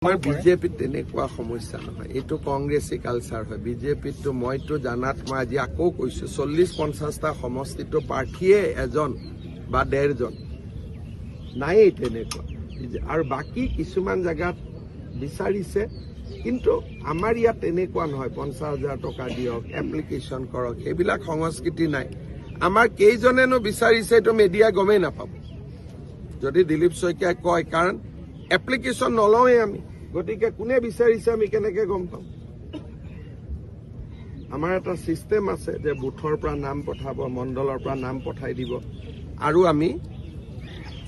আমাৰ বিজেপিত তেনেকুৱা সমস্যা নহয়, এইটো কংগ্ৰেছী কালচাৰ হয়। বিজেপিত মইতো জানাত মই আজি আকৌ কৈছো 40-50টা সমষ্টিতো প্ৰাৰ্থীয়ে এজন বা ডেৰজন নায়েই তেনেকুৱা। আৰু বাকী কিছুমান জেগাত বিচাৰিছে, কিন্তু আমাৰ ইয়াত তেনেকুৱা নহয়। 50,000 টকা দিয়ক, এপ্লিকেশ্যন কৰক, সেইবিলাক সংস্কৃতি নাই। আমাৰ কেইজনেনো বিচাৰিছে এইটো মিডিয়াই গমেই নাপাব যদি দিলীপ শইকীয়াই কয়, কাৰণ এপ্লিকেশ্যন নলওঁৱে আমি। গতিকে কোনে বিচাৰিছে আমি কেনেকে গম পাম? আমাৰ এটা চিষ্টেম আছে যে বুথৰ পৰা নাম পঠাব, মণ্ডলৰ পৰা নাম পঠাই দিব, আৰু আমি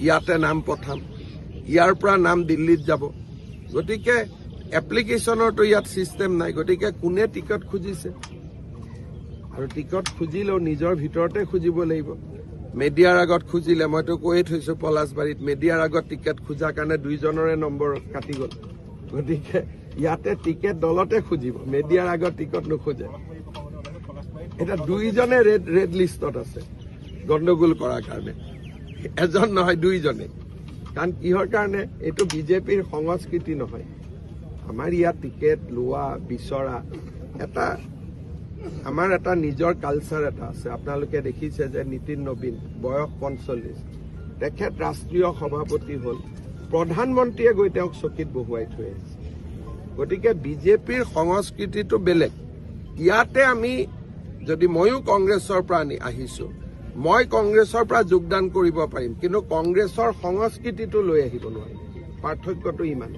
ইয়াতে নাম পঠাম, ইয়াৰ পৰা নাম দিল্লীত যাব। গতিকে এপ্লিকেশ্যনৰতো ইয়াত চিষ্টেম নাই। গতিকে কোনে টিকট খুজিছে, আৰু টিকট খুজিলেও নিজৰ ভিতৰতে খুজিব লাগিব। মিডিয়াৰ আগত খুজিলে, মইতো কৈয়ে থৈছো পলাশবাৰীত মিডিয়াৰ আগত টিকেট খোজাৰ কাৰণে 2জনৰে নম্বৰ কাটি গ'ল। গতিকে ইয়াতে টিকেট দলতে খুজিব, মিডিয়াৰ আগত টিকট নোখোজে। এটা 2জনে ৰেড লিষ্টত আছে গণ্ডগোল কৰাৰ কাৰণে, এজন নহয় 2জনে। কাৰণ কিহৰ কাৰণে? এইটো বিজেপিৰ সংস্কৃতি নহয়। আমাৰ ইয়াত টিকেট লোৱা বিচৰা আমাৰ এটা নিজৰ কালচাৰ এটা আছে। আপোনালোকে দেখিছে যে নীতিন নবীন বয়স 45, তেখেত ৰাষ্ট্ৰীয় সভাপতি হ'ল, প্ৰধানমন্ত্ৰীয়ে গৈ তেওঁক চকীত বহুৱাই থৈ আহিছে। গতিকে বিজেপিৰ সংস্কৃতিটো বেলেগ। ইয়াতে আমি যদি ময়ো কংগ্ৰেছৰ পৰা আহিছো, মই কংগ্ৰেছৰ পৰা যোগদান কৰিব পাৰিম, কিন্তু কংগ্ৰেছৰ সংস্কৃতিটো লৈ আহিব নোৱাৰিম। পাৰ্থক্যটো ইমান।